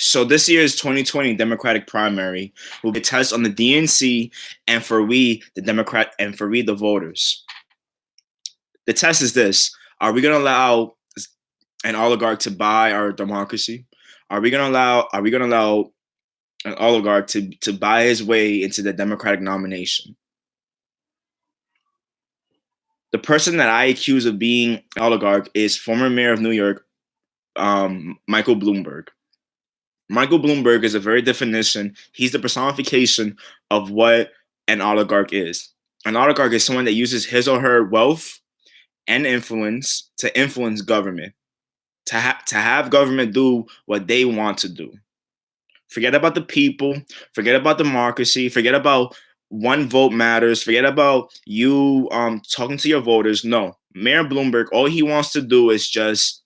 So this year's 2020 Democratic primary will be a test on the DNC and for we, the voters. The test is this: are we going to allow an oligarch to buy our democracy? Are we going to allow an oligarch to buy his way into the Democratic nomination? The person that I accuse of being an oligarch is former mayor of New York, Michael Bloomberg. Michael Bloomberg is a very definition. He's the personification of what an oligarch is. An oligarch is someone that uses his or her wealth and influence to influence government, to have government do what they want to do. Forget about the people, forget about democracy, forget about one vote matters, forget about you talking to your voters. No, Mayor Bloomberg, all he wants to do is just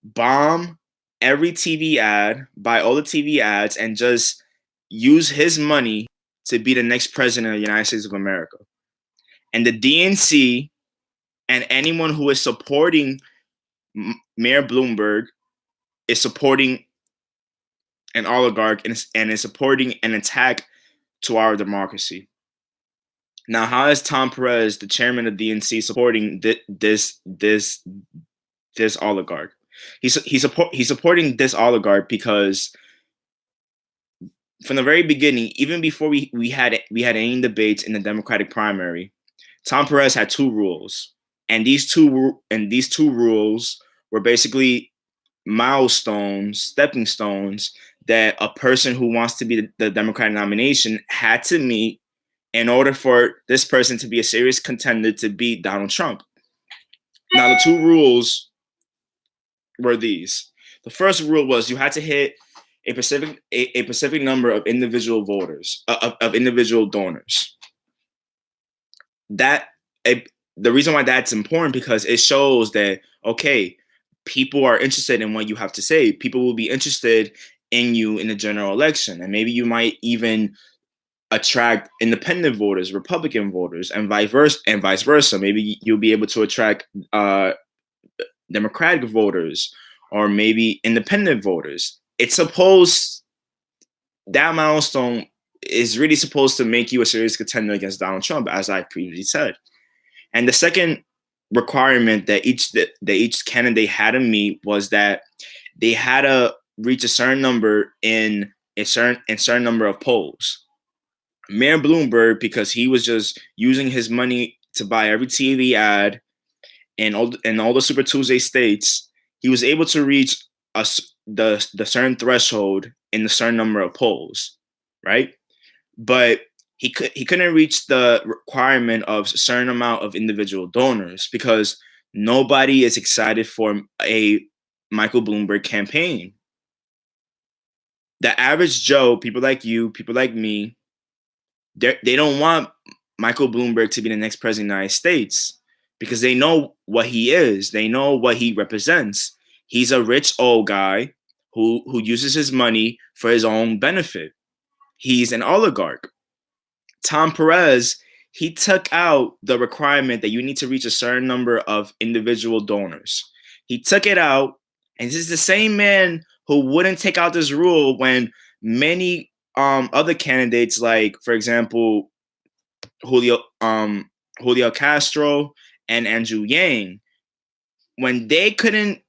bomb every TV ad, buy all the TV ads, and just use his money to be the next president of the United States of America. And the DNC and anyone who is supporting Mayor Bloomberg is supporting an oligarch and is supporting an attack to our democracy. Now, how is Tom Perez, the chairman of DNC, supporting this oligarch? He's supporting this oligarch because from the very beginning, even before we had any debates in the Democratic primary, Tom Perez had two rules, and these two rules were basically milestones, stepping stones that a person who wants to be the Democratic nomination had to meet in order for this person to be a serious contender to beat Donald Trump. Now, the two rules were these. The first rule was you had to hit a specific number of individual voters, of individual donors. The reason why that's important because it shows that, okay, people are interested in what you have to say. People will be interested in you in the general election, and maybe you might even attract independent voters, Republican voters, and vice versa. Maybe you'll be able to attract Democratic voters or maybe independent voters. That milestone is really supposed to make you a serious contender against Donald Trump, as I previously said. And the second requirement that each candidate had to meet was that they had to reach a certain number in a certain number of polls. Mayor Bloomberg, because he was just using his money to buy every TV ad in all the Super Tuesday states, he was able to reach the certain threshold in a certain number of polls, right? But he couldn't reach the requirement of a certain amount of individual donors because nobody is excited for a Michael Bloomberg campaign. The average Joe, people like you, people like me, they don't want Michael Bloomberg to be the next president of the United States because they know what he is. They know what he represents. He's a rich old guy who uses his money for his own benefit. He's an oligarch. Tom Perez, he took out the requirement that you need to reach a certain number of individual donors. He took it out, and this is the same man who wouldn't take out this rule when many other candidates, like, for example, Julio Castro and Andrew Yang, when they couldn't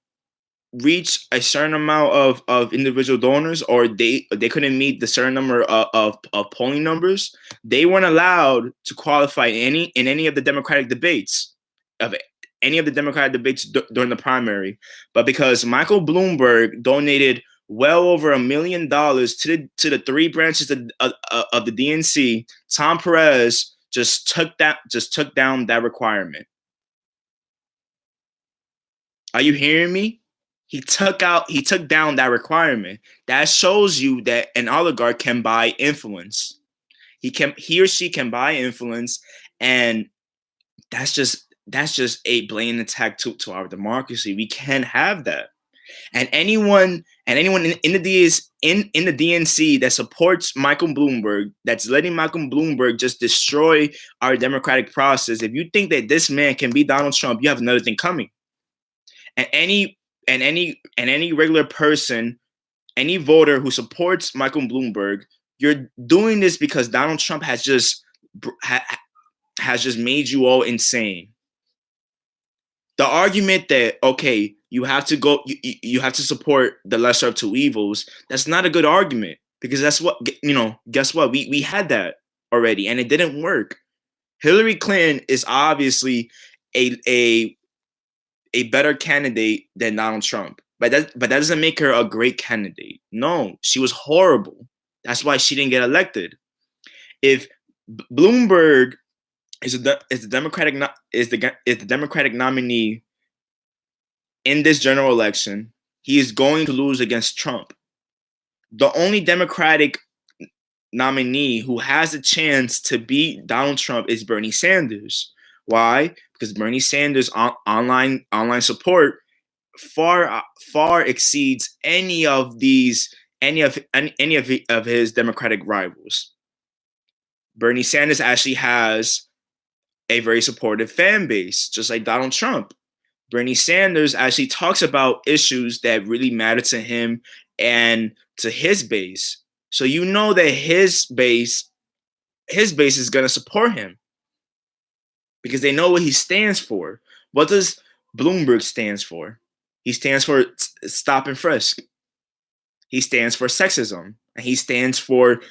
reach a certain amount of individual donors, or they couldn't meet the certain number of polling numbers, they weren't allowed to qualify in any of the Democratic debates during the primary. But because Michael Bloomberg donated well over $1 million to the three branches of the DNC, Tom Perez just took down that requirement. Are you hearing me? He took down that requirement. That shows you that an oligarch can buy influence. He or she can buy influence, and that's just a blatant attack to our democracy. We can't have that. And anyone in the DNC that supports Michael Bloomberg, that's letting Michael Bloomberg just destroy our democratic process, if you think that this man can beat Donald Trump, you have another thing coming. And any regular person, any voter who supports Michael Bloomberg, you're doing this because Donald Trump has just made you all insane. The argument that, okay, you have to support the lesser of two evils, that's not a good argument, because that's what, guess what, we had that already and it didn't work. Hillary Clinton is obviously a better candidate than Donald Trump, but that doesn't make her a great candidate. No, she was horrible. That's why she didn't get elected. If Bloomberg is the Democratic nominee in this general election, he is going to lose against Trump. The only Democratic nominee who has a chance to beat Donald Trump is Bernie Sanders. Why? Because Bernie Sanders' online support far exceeds any of his Democratic rivals. Bernie Sanders actually has a very supportive fan base, just like Donald Trump. Bernie Sanders actually talks about issues that really matter to him and to his base. So you know that his base is going to support him because they know what he stands for. What does Bloomberg stands for? He stands for stop and frisk. He stands for sexism. And he stands for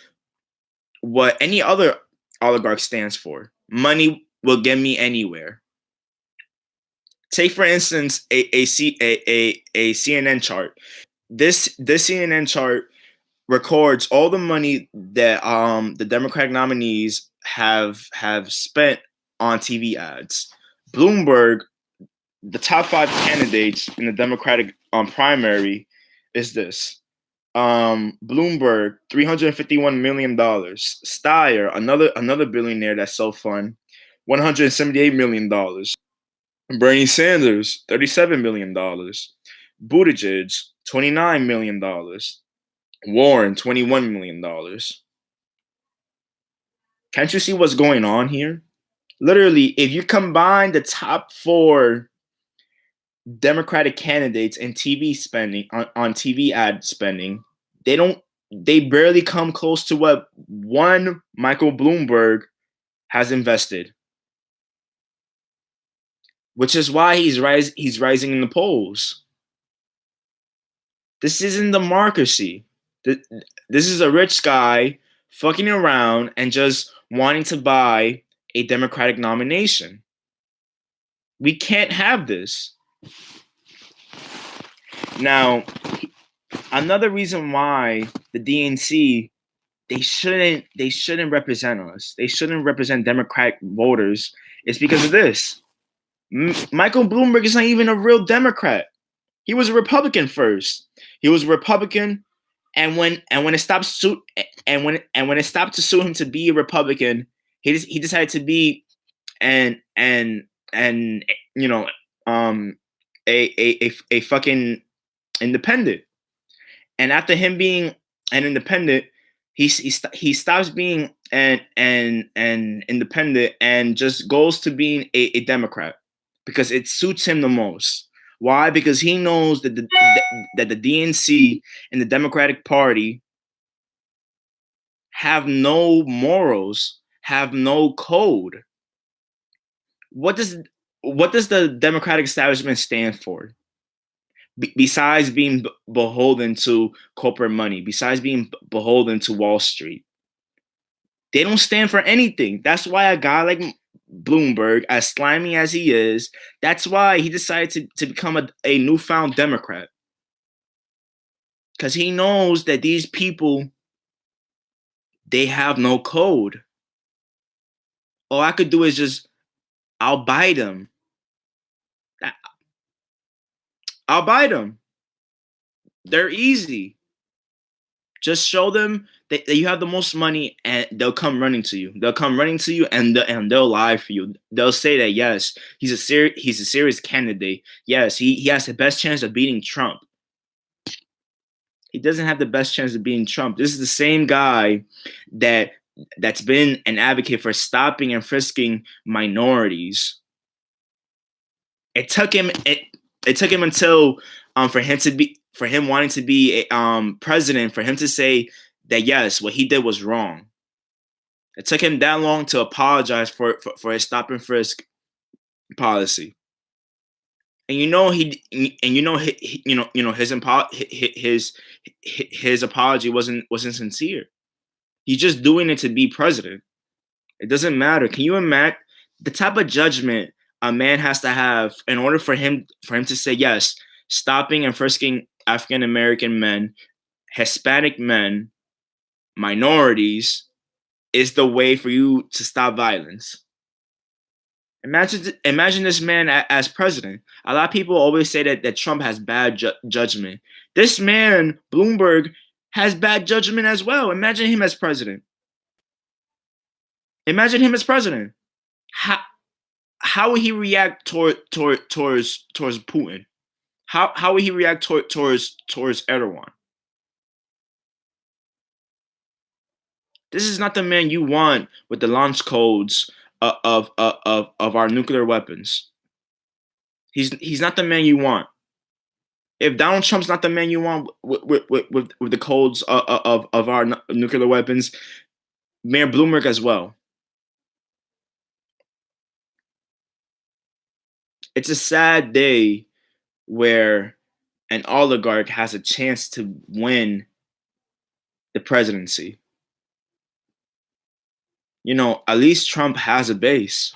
what any other oligarch stands for. Money will get me anywhere. Take, for instance, a CNN chart. This CNN chart records all the money that the Democratic nominees have spent on TV ads. Bloomberg, the top 5 candidates in the Democratic primary is this. Bloomberg, $351 million. Steyer, another billionaire that's so fun, $178 million. Bernie Sanders, $37 million. Buttigieg, $29 million. Warren, $21 million. Can't you see what's going on here? Literally, if you combine the top 4 Democratic candidates in TV spending on TV ad spending, they barely come close to what one Michael Bloomberg has invested, which is why he's rising in the polls. This isn't democracy. This is a rich guy fucking around and just wanting to buy a Democratic nomination. We can't have this. Now, another reason why the DNC, they shouldn't represent us. They shouldn't represent Democratic voters. It's because of this. Michael Bloomberg is not even a real Democrat. He was a Republican first. He was a Republican, and when it stopped to suit him to be a Republican, he decided to be a fucking independent. And after him being an independent, he stops being an independent and just goes to being a Democrat because it suits him the most. Why? Because he knows that the DNC and the Democratic Party have no morals, have no code. What does the Democratic establishment stand for? Besides being beholden to corporate money, besides being beholden to Wall Street, they don't stand for anything. That's why a guy like Bloomberg, as slimy as he is, that's why he decided to become a newfound Democrat. Because he knows that these people, they have no code. All I could do is just, I'll bite them. I'll bite them. They're easy. Just show them that you have the most money, and they'll come running to you. They'll come running to you, and they'll lie for you. They'll say that yes, he's a serious candidate. Yes, he has the best chance of beating Trump. He doesn't have the best chance of beating Trump. This is the same guy that's been an advocate for stopping and frisking minorities. It took him until for him wanting to be a president, for him to say that yes, what he did was wrong. It took him that long to apologize for his stop and frisk policy. And his apology wasn't sincere. He's just doing it to be president. It doesn't matter. Can you imagine the type of judgment a man has to have in order for him to say yes, stopping and frisking African American men, Hispanic men, minorities is the way for you to stop violence. Imagine this man as president. A lot of people always say that Trump has bad judgment. This man, Bloomberg, has bad judgment as well. Imagine him as president. Imagine him as president. How would he react towards Putin? How would he react towards Erdogan? This is not the man you want with the launch codes of our nuclear weapons. He's not the man you want. If Donald Trump's not the man you want with the codes of our nuclear weapons, Mayor Bloomberg as well. It's a sad day where an oligarch has a chance to win the presidency. At least Trump has a base.